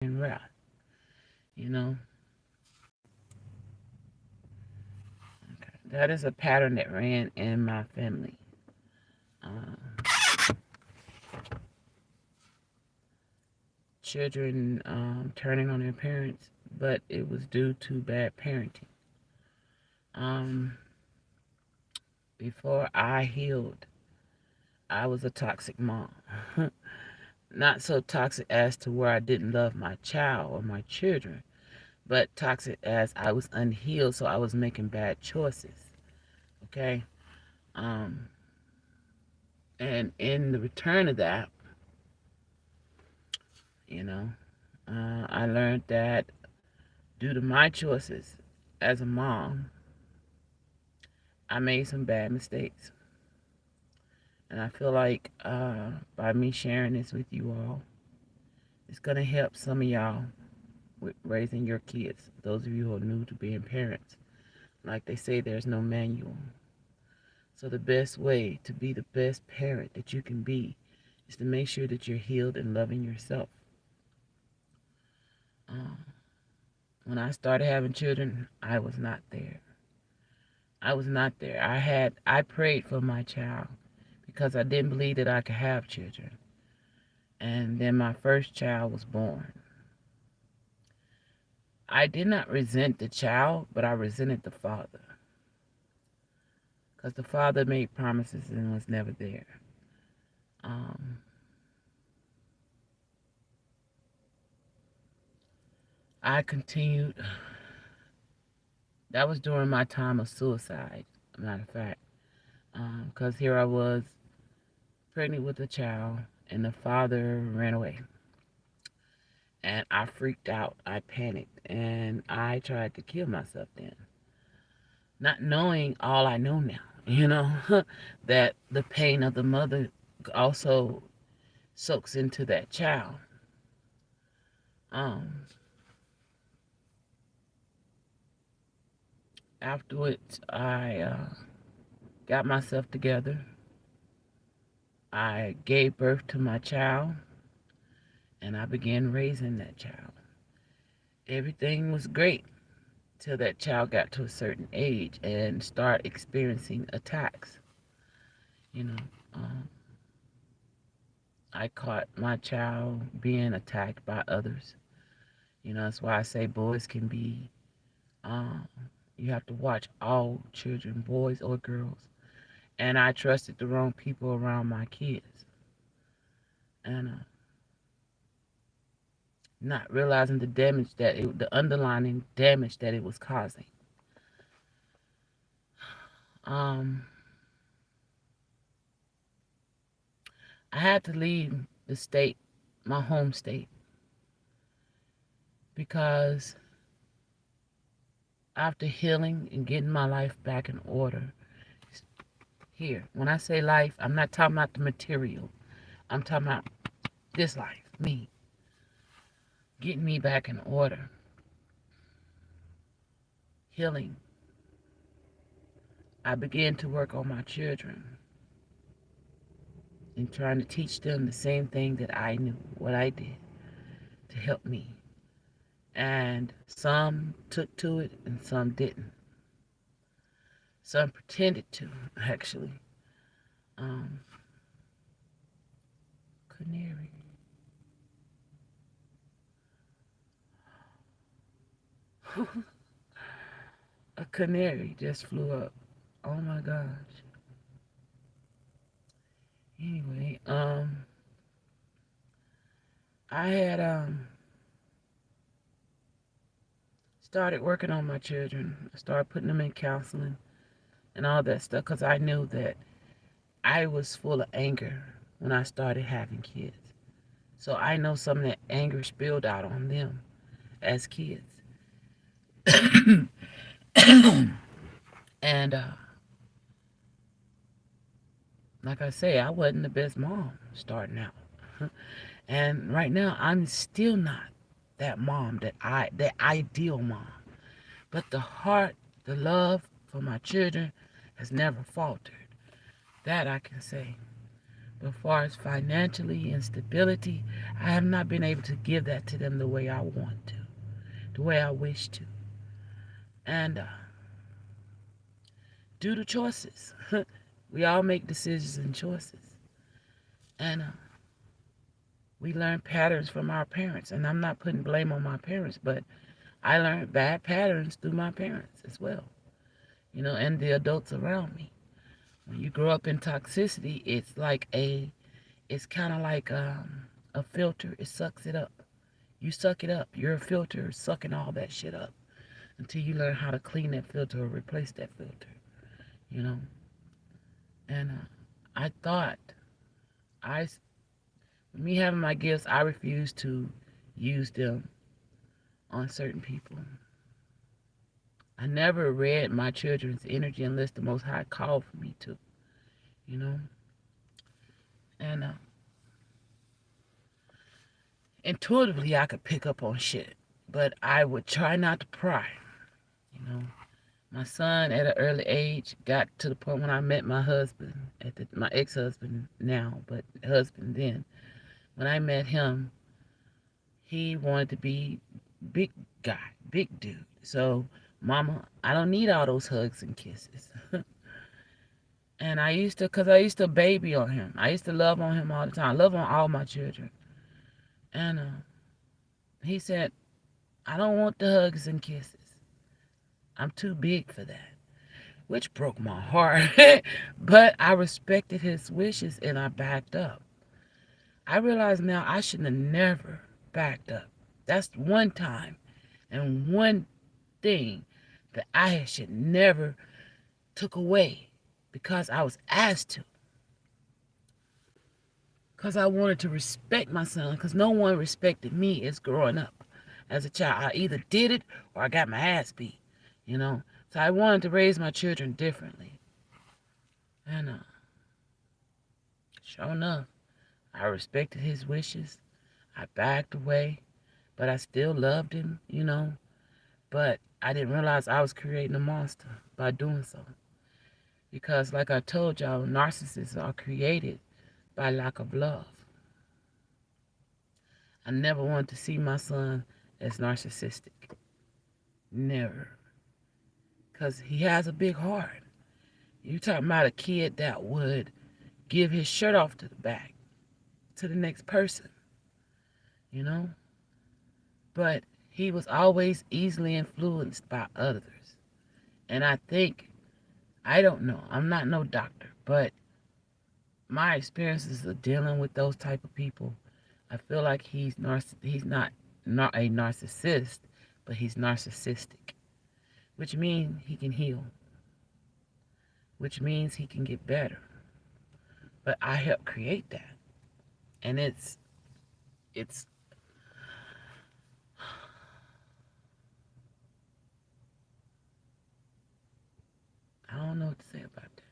and wrath. You know, okay. That is a pattern that ran in my family. Uh, Children turning on their parents, but it was due to bad parenting. Um, Before I healed, I was a toxic mom. Not so toxic as to where I didn't love my child or my children, but toxic as I was unhealed, so I was making bad choices. Okay? Um, and in the return of that, you know, I learned that due to my choices as a mom, I made some bad mistakes. And I feel like by me sharing this with you all, it's going to help some of y'all with raising your kids. Those of you who are new to being parents. Like they say, there's no manual. So the best way to be the best parent that you can be is to make sure that you're healed and loving yourself. Um, when I started having children, I was not there. I was not there. I prayed for my child because I didn't believe that I could have children. And then my first child was born. I did not resent the child, but I resented the father. Because the father made promises and was never there. Um, I continued. That was during my time of suicide, matter of fact. Because here I was, pregnant with a child, and the father ran away. And I freaked out. I panicked. And I tried to kill myself then. Not knowing all I know now, that the pain of the mother also soaks into that child. Um, Afterwards, I got myself together. I gave birth to my child, and I began raising that child. Everything was great till that child got to a certain age and start experiencing attacks. You know, um, I caught my child being attacked by others. That's why I say boys can be. Um, you have to watch all children, boys or girls. And I trusted the wrong people around my kids, and not realizing the underlying damage that it was causing. Um, I had to leave the state, my home state, because after healing and getting my life back in order, here, when I say life, I'm not talking about the material. I'm talking about this life, me, getting me back in order, healing. I began to work on my children and trying to teach them the same thing that I knew, what I did to help me. And some took to it and some didn't. Some pretended to, actually. Um, Canary. A canary just flew up. Oh my gosh. Anyway, I had started working on my children. I started putting them in counseling and all that stuff because I knew that I was full of anger when I started having kids. So I know some of that anger spilled out on them as kids. And like I say, I wasn't the best mom starting out. And right now, I'm still not that mom that ideal mom. But the heart, the love for my children has never faltered. That I can say. But as far as financially and stability, I have not been able to give that to them the way I want to, the way I wish to. And due to choices, we all make decisions and choices. And we learn patterns from our parents. And I'm not putting blame on my parents, but I learned bad patterns through my parents as well, and the adults around me. When you grow up in toxicity, it's kind of like a filter. It sucks it up. You suck it up. You're a filter sucking all that shit up until you learn how to clean that filter or replace that filter, you know. And I thought, I, me having my gifts, I refuse to use them on certain people. I never read my children's energy unless the Most High called for me to, you know. And intuitively, I could pick up on shit, but I would try not to pry, you know. My son, at an early age, got to the point when I met my husband, my ex-husband now, but husband then. When I met him, he wanted to be big guy, big dude. So, mama, I don't need all those hugs and kisses. And because I used to baby on him. I used to love on him all the time. Love on all my children. And he said, I don't want the hugs and kisses. I'm too big for that. Which broke my heart. But I respected his wishes and I backed up. I realize now I should have never backed up. That's one time and one thing that I should never took away because I was asked to. Because I wanted to respect my son, because no one respected me as growing up. As a child, I either did it or I got my ass beat, you know. So I wanted to raise my children differently. And sure enough, I respected his wishes. I backed away, but I still loved him, But I didn't realize I was creating a monster by doing so. Because like I told y'all, narcissists are created by lack of love. I never wanted to see my son as narcissistic. Never. Because he has a big heart. You're talking about a kid that would give his shirt off to the back, to the next person, you know? But he was always easily influenced by others. And I don't know, I'm not no doctor, but my experiences of dealing with those type of people, I feel like he's not a narcissist, but he's narcissistic, which means he can heal, which means he can get better. But I helped create that. And it's I don't know what to say about that.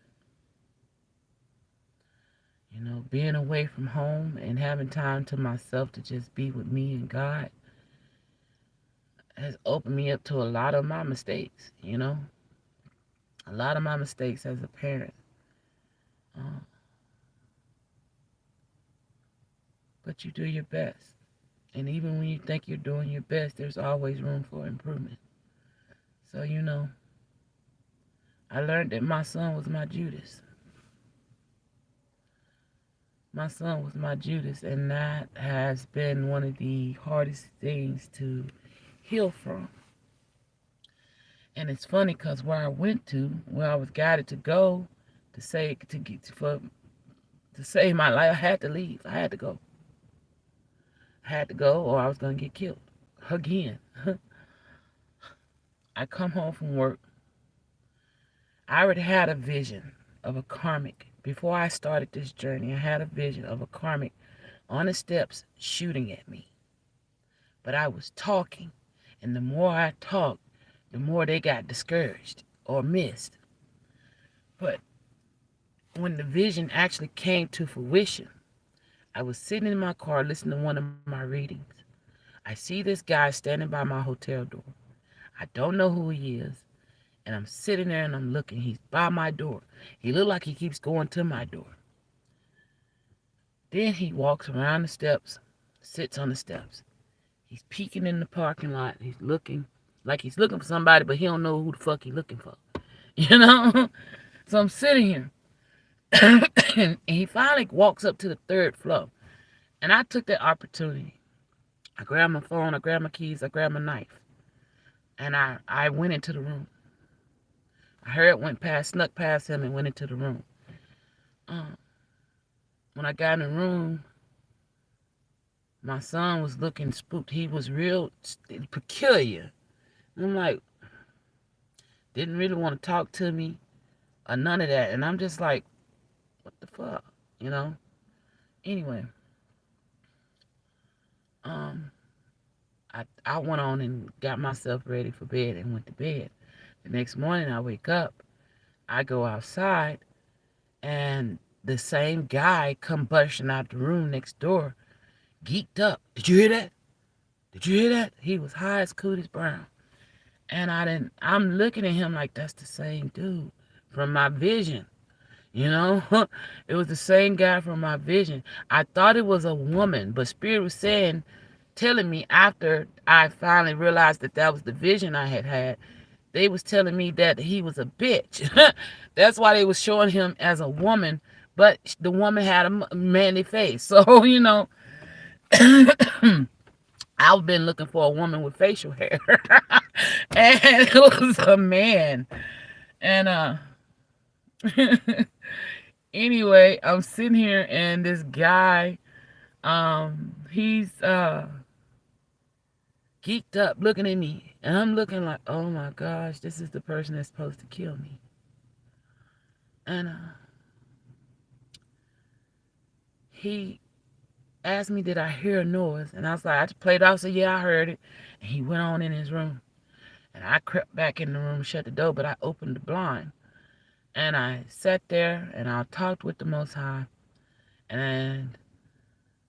Being away from home and having time to myself to just be with me and God has opened me up to a lot of my mistakes, A lot of my mistakes as a parent. Uh, but you do your best. And even when you think you're doing your best, there's always room for improvement. So, I learned that my son was my Judas. My son was my Judas, and that has been one of the hardest things to heal from. And it's funny because where I went to, where I was guided to go to save my life, I had to leave. I had to go. I had to go, or I was gonna get killed again. I come home from work. I already had a vision of a karmic. Before I started this journey, I had a vision of a karmic on the steps shooting at me. But I was talking, and the more I talked, the more they got discouraged or missed. But when the vision actually came to fruition, I was sitting in my car listening to one of my readings. I see this guy standing by my hotel door. I don't know who he is. And I'm sitting there and I'm looking. He's by my door. He looked like he keeps going to my door. Then he walks around the steps, sits on the steps. He's peeking in the parking lot. He's looking like he's looking for somebody, but he don't know who the fuck he's looking for. You know? So I'm sitting here. And he finally walks up to the third floor. And I took that opportunity. I grabbed my phone, I grabbed my keys, I grabbed my knife. And I went into the room. I heard went past, snuck past him and went into the room. Um, when I got in the room, my son was looking spooked. He was real peculiar. I'm like, didn't really want to talk to me or none of that. And I'm just like, what the fuck? You know? Anyway, um, I went on and got myself ready for bed and went to bed. The next morning I wake up, I go outside, and the same guy come bursting out the room next door, geeked up. Did you hear that? Did you hear that? He was high as Cooties Brown. And I'm looking at him like that's the same dude from my vision. You know, it was the same guy from my vision. I thought it was a woman, but Spirit was telling me after I finally realized that that was the vision I had had. They was telling me that he was a bitch. That's why they was showing him as a woman, but the woman had a manly face. So I've been looking for a woman with facial hair, and it was a man. And anyway, I'm sitting here, and this guy, he's geeked up looking at me, and I'm looking like, oh my gosh, this is the person that's supposed to kill me. And he asked me, did I hear a noise? And I was like, I just played off, said, yeah, I heard it. And he went on in his room. And I crept back in the room, shut the door, but I opened the blind. And I sat there and I talked with the Most High. And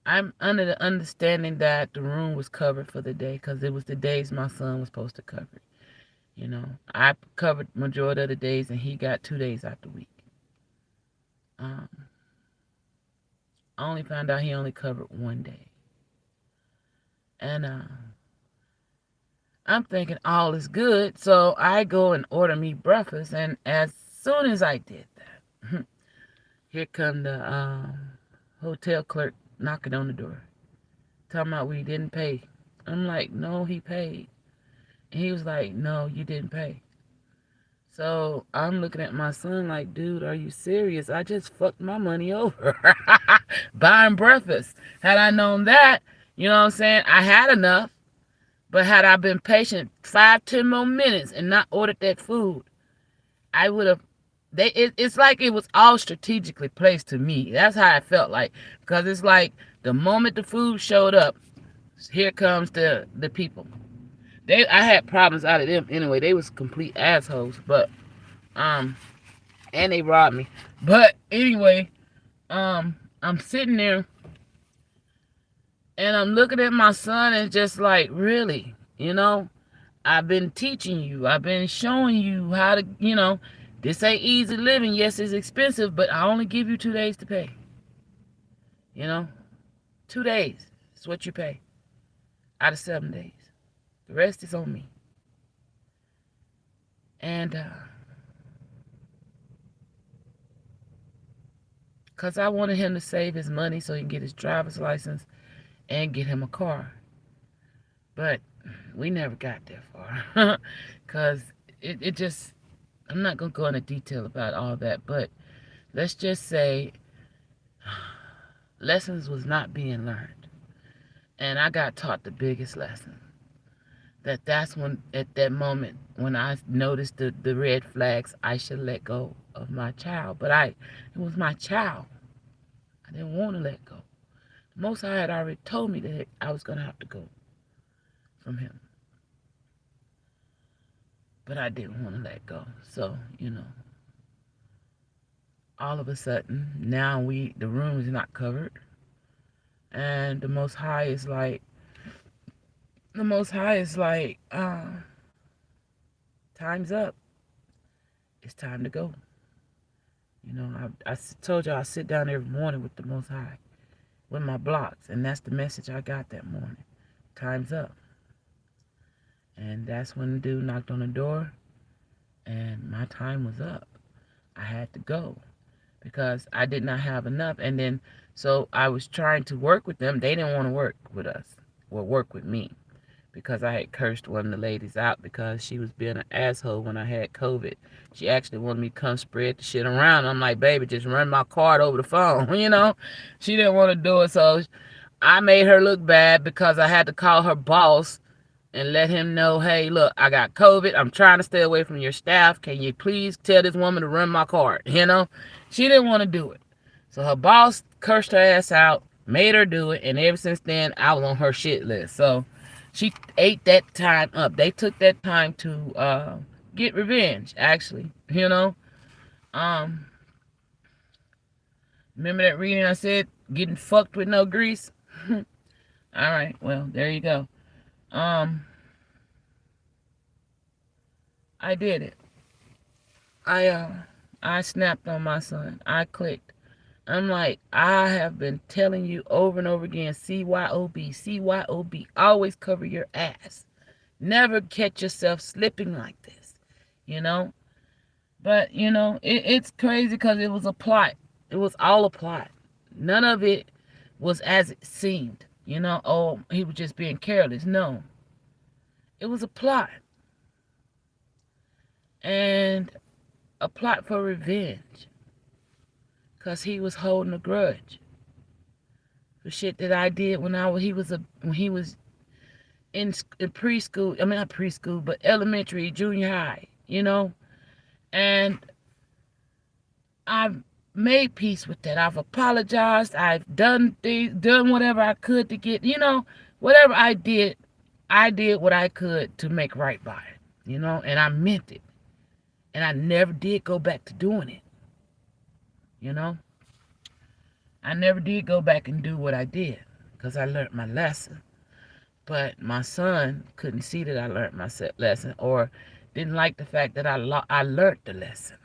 I'm under the understanding that the room was covered for the day because it was the days my son was supposed to cover it. You know, I covered majority of the days and he got 2 days out the week. Um, I only found out he only covered one day. And I'm thinking all is good, so I go and order me breakfast. And as soon as I did that, here come the hotel clerk knocking on the door, talking about we didn't pay. I'm like, no, he paid. And he was like, no, you didn't pay. So I'm looking at my son like, dude, are you serious? I just fucked my money over buying breakfast. Had I known that, you know what I'm saying? I had enough. But had I been patient 5, 10 more minutes and not ordered that food, I would have. It's like it was all strategically placed to me. That's how I felt like, because it's like the moment the food showed up, here comes the people. I had problems out of them anyway. They was complete assholes, but and they robbed me. But anyway, I'm sitting there and I'm looking at my son and just like, really, you know. I've been teaching you. I've been showing you how to, this ain't easy living. Yes, it's expensive, but I only give you 2 days to pay. You know, 2 days is what you pay out of 7 days. The rest is on me. And, because I wanted him to save his money so he can get his driver's license and get him a car. But we never got that far. Because it just, I'm not going to go into detail about all that, but let's just say lessons was not being learned. And I got taught the biggest lesson. That's when, at that moment, when I noticed the red flags, I should let go of my child. But it was my child. I didn't want to let go. Most High had already told me that I was going to have to go from him. But I didn't want to let go. So, all of a sudden, now the room is not covered. And the Most High is like, time's up. It's time to go. I told you I sit down every morning with the Most High. with my blocks. And that's the message I got that morning. Time's up. And that's when the dude knocked on the door, and my time was up. I had to go because I did not have enough. And then, so I was trying to work with them. They didn't want to work with us or work with me because I had cursed one of the ladies out because she was being an asshole when I had COVID. She actually wanted me to come spread the shit around. I'm like, baby, just run my card over the phone, you know? She didn't want to do it, so I made her look bad because I had to call her boss and let him know, hey, look, I got COVID. I'm trying to stay away from your staff. Can you please tell this woman to run my card? You know? She didn't want to do it. So her boss cursed her ass out, made her do it, and ever since then, I was on her shit list. So she ate that time up. They took that time to get revenge, actually. You know? Um, Remember that reading I said, getting fucked with no grease? All right, well, there you go. I did it. I snapped on my son. I clicked. I'm like, I have been telling you over and over again, CYOB, CYOB. Always cover your ass. Never catch yourself slipping like this, you know? But, it's crazy because it was a plot. It was all a plot. None of it was as it seemed, Oh, he was just being careless. No. It was a plot. And a plot for revenge. Because he was holding a grudge for shit that I did when he was in preschool. I mean, not preschool, but elementary, junior high, And I've made peace with that. I've apologized. I've done whatever I could to get, whatever I did what I could to make right by it, and I meant it. And I never did go back to doing it, I never did go back and do what I did because I learned my lesson. But my son couldn't see that I learned my lesson or didn't like the fact that I learned the lesson.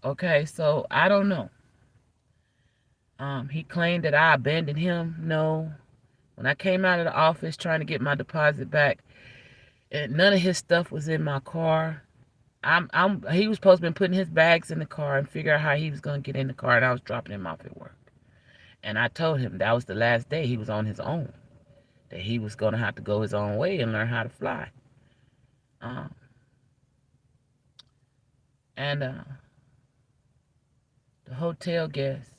Okay, so I don't know. He claimed that I abandoned him. No. When I came out of the office trying to get my deposit back, and none of his stuff was in my car. He was supposed to be putting his bags in the car and figure out how he was going to get in the car, and I was dropping him off at work. And I told him that was the last day he was on his own, that he was going to have to go his own way and learn how to fly. And the hotel guest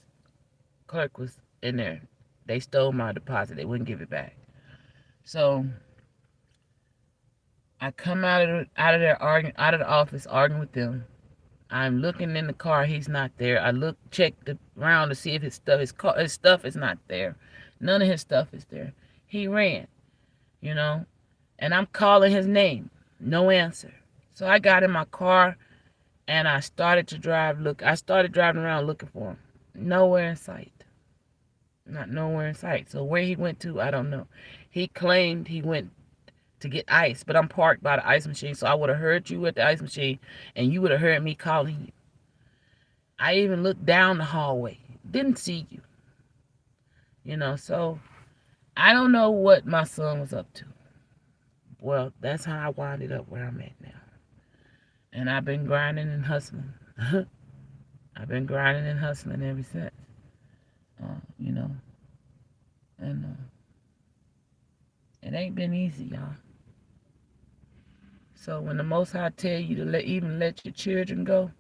clerk was in there. They stole my deposit. They wouldn't give it back. So I come out of there arguing, out of the office arguing with them. I'm looking in the car. He's not there. I checked around to see if his stuff is not there. None of his stuff is there. He ran, and I'm calling his name. No answer. So I got in my car and I started to drive. I started driving around looking for him. Nowhere in sight. Not nowhere in sight. So where he went to, I don't know. He claimed he went to get ice, but I'm parked by the ice machine, so I would have heard you at the ice machine, and you would have heard me calling you. I even looked down the hallway. Didn't see you. So I don't know what my son was up to. Well, that's how I winded up where I'm at now. And I've been grinding and hustling. I've been grinding and hustling ever since. And it ain't been easy, y'all. So when the Most High tell you to even let your children go,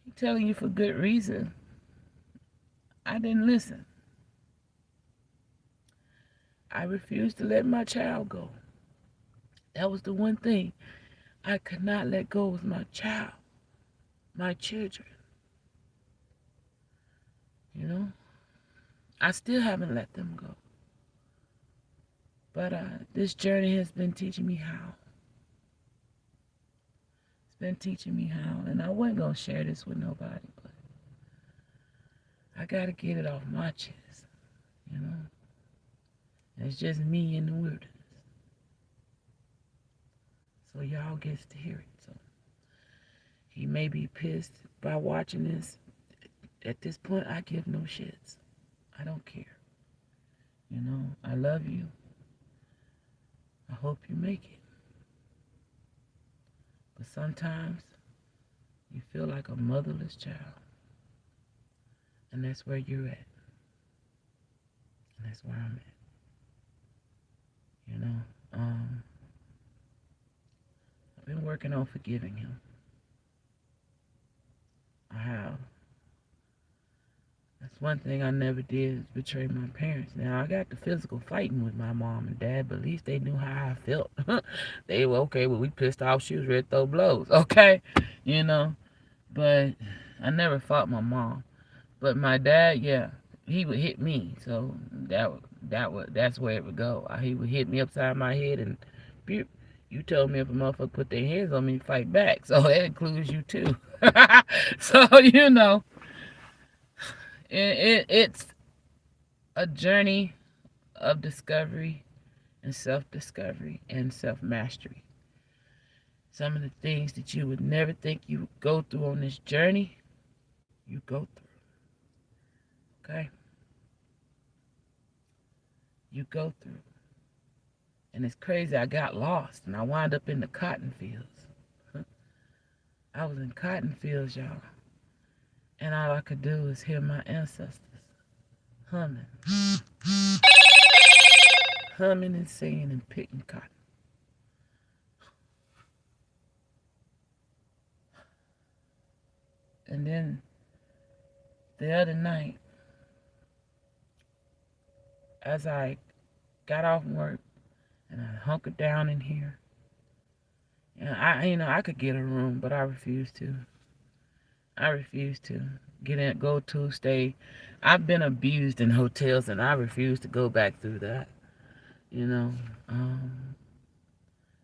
He's telling you for good reason. I didn't listen. I refused to let my child go. That was the one thing I could not let go was my child, my children. I still haven't let them go. But this journey has been teaching me how. It's been teaching me how. And I wasn't going to share this with nobody, but I got to get it off my chest, It's just me in the wilderness. So y'all gets to hear it. So he may be pissed by watching this. At this point, I give no shits. I don't care. I love you. I hope you make it. But sometimes you feel like a motherless child. And that's where you're at. And that's where I'm at. I've been working on forgiving him. I have. That's one thing I never did is betray my parents. Now, I got the physical fighting with my mom and dad, but at least they knew how I felt. They were okay, well, we pissed off, she was ready to throw blows, okay? But I never fought my mom. But my dad, yeah, he would hit me, so that's where it would go. He would hit me upside my head and, you told me if a motherfucker put their hands on me, fight back. So that includes you too. So, it's a journey of discovery and self-discovery and self-mastery. Some of the things that you would never think you would go through on this journey, you go through. Okay? You go through. And it's crazy, I got lost and I wound up in the cotton fields. I was in cotton fields, y'all. And all I could do was hear my ancestors humming. Humming and singing and picking cotton. And then the other night, as I got off work and I hunkered down in here, and I could get a room, but I refused to. I refuse to get in, stay. I've been abused in hotels, and I refuse to go back through that.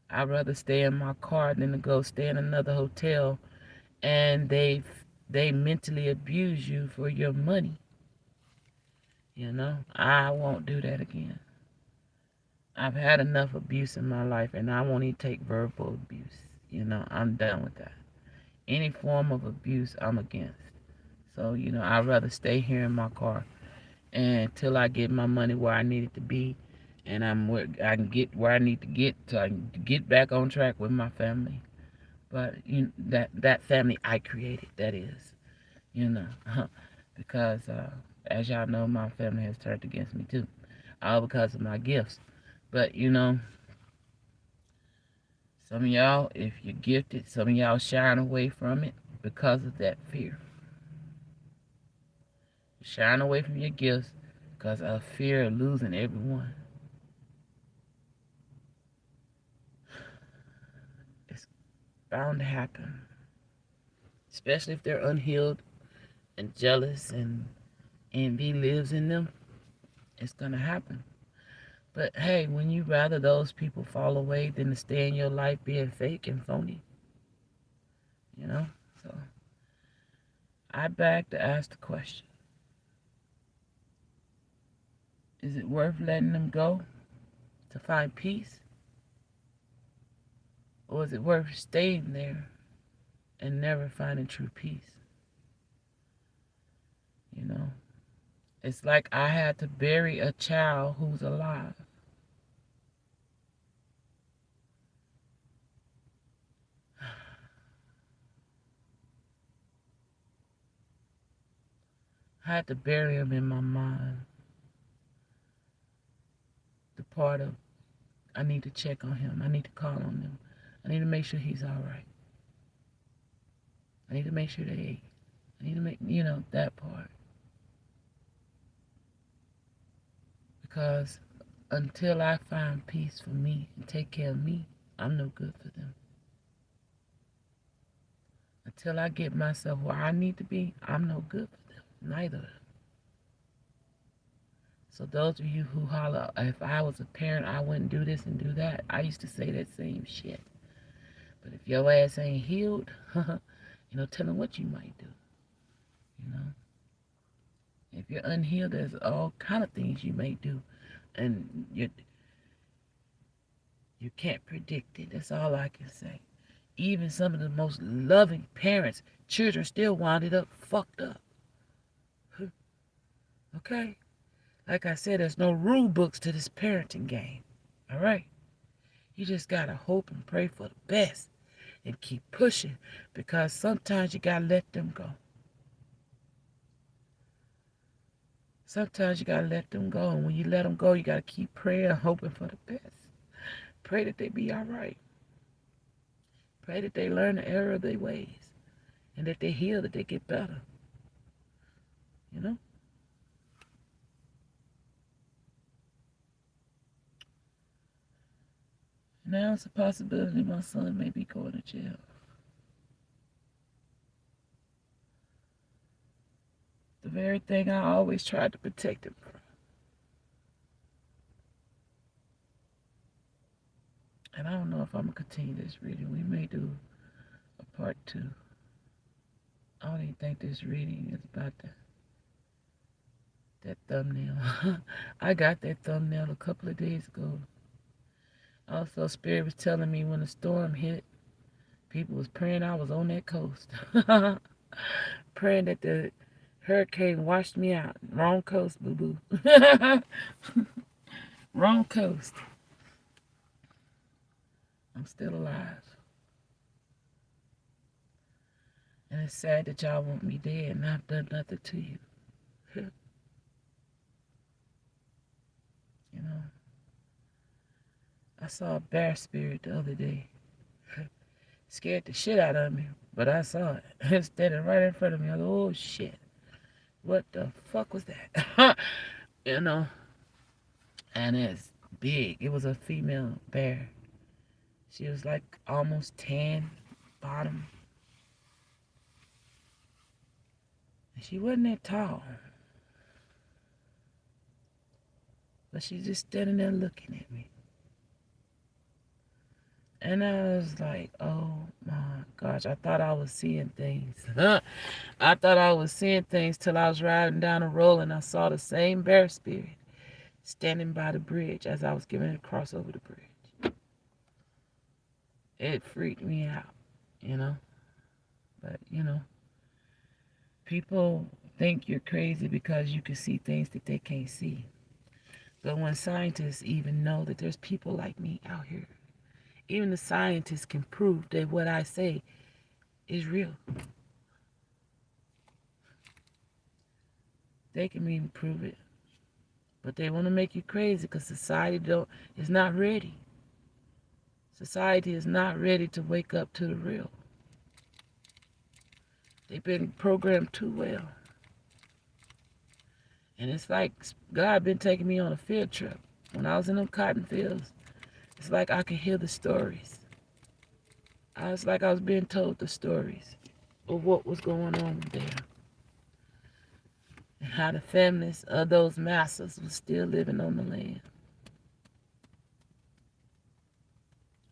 I'd rather stay in my car than to go stay in another hotel, and they mentally abuse you for your money. I won't do that again. I've had enough abuse in my life, and I won't even take verbal abuse. I'm done with that. Any form of abuse, I'm against. So, I'd rather stay here in my car until I get my money where I need it to be, and I can get where I need to get so I can get back on track with my family. But that family I created, that is, because as y'all know, my family has turned against me too, all because of my gifts. But some of y'all, if you're gifted, some of y'all shine away from it because of that fear. Shine away from your gifts because of fear of losing everyone. It's bound to happen. Especially if they're unhealed and jealous and envy lives in them. It's going to happen. But hey, when you rather those people fall away than to stay in your life being fake and phony. So I beg to ask the question. Is it worth letting them go to find peace? Or is it worth staying there and never finding true peace? It's like I had to bury a child who's alive. I had to bury him in my mind. The part of, I need to check on him. I need to call on him. I need to make sure he's all right. I need to make sure they ate. I need to make, that part. Because until I find peace for me and take care of me, I'm no good for them. Until I get myself where I need to be, I'm no good for them. Neither of them. So those of you who holler, if I was a parent, I wouldn't do this and do that. I used to say that same shit. But if your ass ain't healed, tell them what you might do. If you're unhealed, there's all kind of things you may do. And you can't predict it. That's all I can say. Even some of the most loving parents, children still winded up fucked up. Okay? Like I said, there's no rule books to this parenting game. All right? You just got to hope and pray for the best and keep pushing, because sometimes you got to let them go. Sometimes you got to let them go. And when you let them go, you got to keep praying, hoping for the best. Pray that they be all right. Pray that they learn the error of their ways and that they heal, that they get better. You know? Now it's a possibility my son may be going to jail. The very thing I always tried to protect him from. And I don't know if I'm going to continue this reading. We may do a part 2. I don't even think this reading is about that thumbnail. I got that thumbnail a couple of days ago. Also, Spirit was telling me when the storm hit, people was praying I was on that coast. Praying that the hurricane washed me out. Wrong coast, boo-boo. Wrong coast. I'm still alive. And it's sad that y'all want me dead and I've done nothing to you. You know, I saw a bear spirit the other day. Scared the shit out of me, but I saw it. It's standing right in front of me. I go, oh shit. What the fuck was that? You know, and it's big. It was a female bear. She was like almost 10, bottom. And she wasn't that tall. But she's just standing there looking at me. And I was like, oh my gosh, I thought I was seeing things. I thought I was seeing things till I was riding down the road and I saw the same bear spirit standing by the bridge as I was getting to cross over the bridge. It freaked me out, you know. But, you know, people think you're crazy because you can see things that they can't see. But when scientists even know that there's people like me out here, even the scientists can prove that what I say is real. They can even prove it. But they want to make you crazy because society is not ready. Society is not ready to wake up to the real. They've been programmed too well. And it's like God been taking me on a field trip. When I was in them cotton fields, it's like I could hear the stories. It's like I was being told the stories of what was going on there. And how the families of those masters were still living on the land.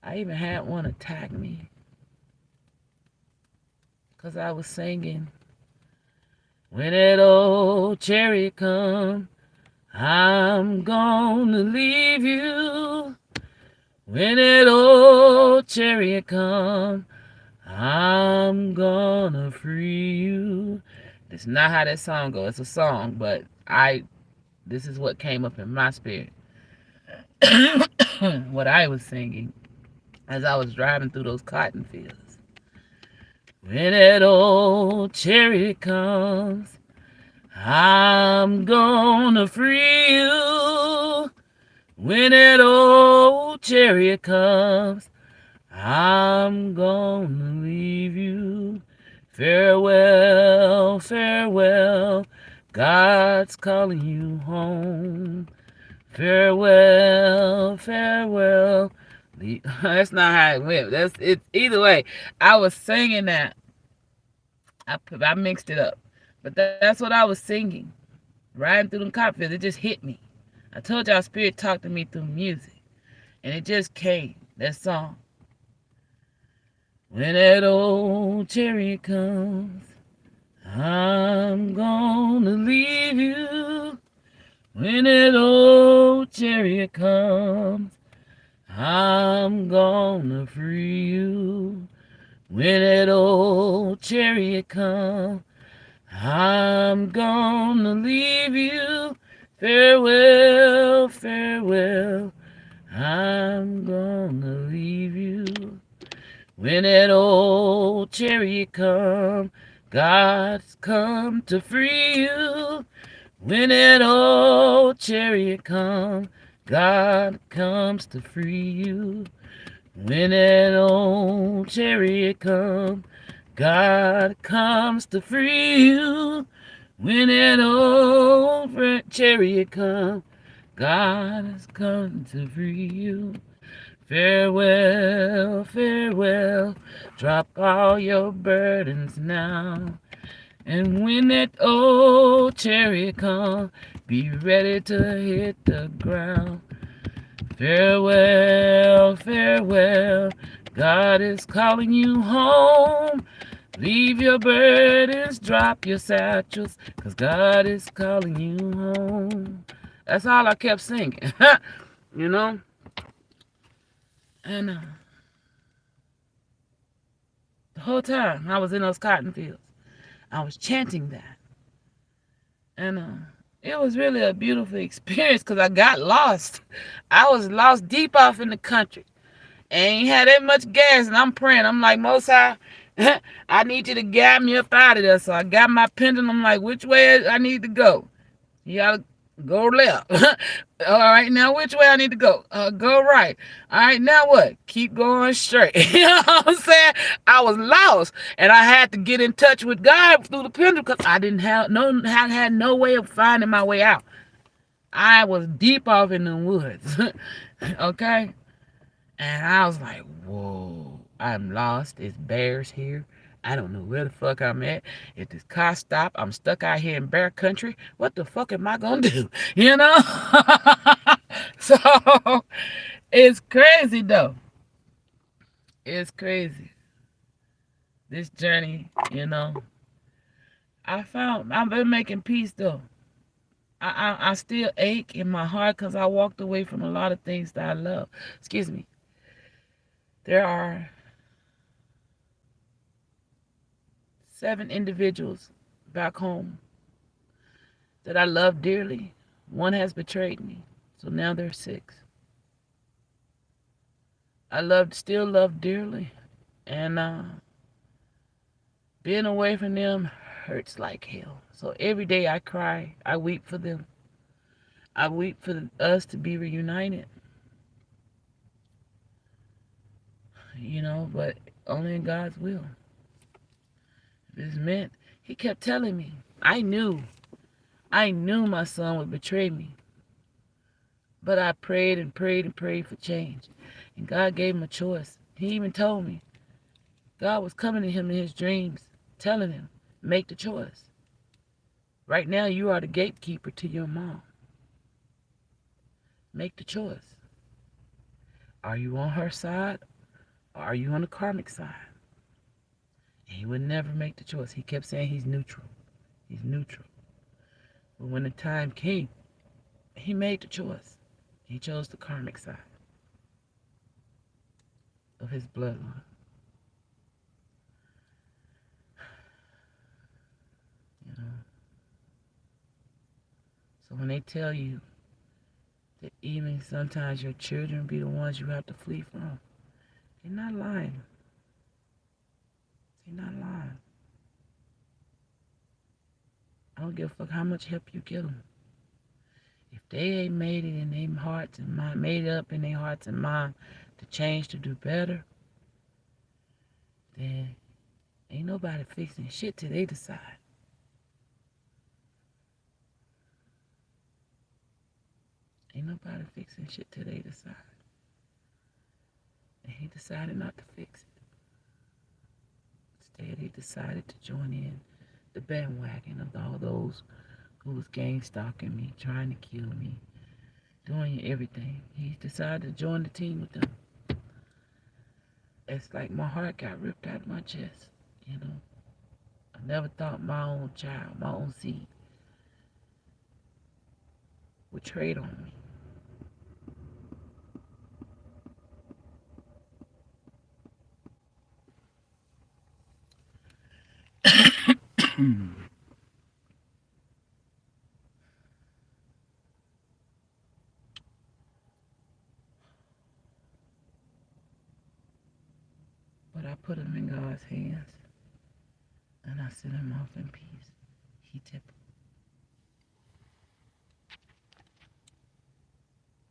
I even had one attack me because I was singing, when that old chariot come, I'm gonna leave you. When that old chariot come, I'm gonna free you. That's not how that song goes. It's a song, but this is what came up in my spirit. What I was singing as I was driving through those cotton fields. When that old chariot comes, I'm gonna free you. When that old chariot comes, I'm gonna leave you. Farewell, farewell, God's calling you home. Farewell, farewell. That's not how it went. It's either way. I was singing that. I mixed it up. But that's what I was singing. Riding through them cotton fields. It just hit me. I told y'all Spirit talked to me through music. And it just came. That song. When that old chariot comes, I'm gonna leave you. When that old chariot comes, I'm gonna free you. When that old chariot comes, I'm gonna leave you. Farewell, farewell, I'm gonna leave you. When that old chariot come, God's come to free you. When that old chariot come, God comes to free you. When that old chariot come, God comes to free you. When that old chariot come, God has come to free you. Farewell, farewell, drop all your burdens now. And when that old chariot come, be ready to hit the ground. Farewell, farewell, God is calling you home. Leave your burdens, drop your satchels, 'cause God is calling you home. That's all I kept singing, you know? And the whole time I was in those cotton fields, I was chanting that. And it was really a beautiful experience because I got lost. I was lost deep off in the country. Ain't had that much gas, and I'm praying. I'm like, Most High, I need you to guide me up out of there. So I got my pendulum, like, which way I need to go? You gotta go left. All right, now which way I need to go? Go right. All right, now what? Keep going straight. You know what I'm saying? I was lost, and I had to get in touch with God through the pendulum because I didn't have had no way of finding my way out. I was deep off in the woods. Okay, and I was like, whoa, I'm lost. It's bears here. I don't know where the fuck I'm at. If this car stop, I'm stuck out here in bear country. What the fuck am I gonna do? You know? So it's crazy though. It's crazy. This journey, you know. I've been making peace though. I still ache in my heart because I walked away from a lot of things that I love. Excuse me. There are 7 individuals back home that I love dearly. One has betrayed me, so now there's 6. Still love dearly, and being away from them hurts like hell. So every day I cry, I weep for them. I weep for us to be reunited, but only in God's will. If it's meant, He kept telling me. I knew my son would betray me. But I prayed and prayed and prayed for change. And God gave him a choice. He even told me God was coming to him in his dreams, telling him, make the choice. Right now, you are the gatekeeper to your mom. Make the choice. Are you on her side or are you on the karmic side? And he would never make the choice. He kept saying he's neutral. He's neutral. But when the time came, he made the choice. He chose the karmic side of his bloodline. You know. So when they tell you that even sometimes your children be the ones you have to flee from, they're not lying. They're not lying. I don't give a fuck how much help you give them. If they ain't made it in their hearts and mind, made up in their hearts and mind to change to do better, then ain't nobody fixing shit till they decide. Ain't nobody fixing shit till they decide. And he decided not to fix it. Instead, he decided to join in the bandwagon of all those who was gang stalking me, trying to kill me, doing everything. He decided to join the team with them. It's like my heart got ripped out of my chest, you know. I never thought my own child, my own seed, would trade on me. I put them in God's hands and I send them off in peace. He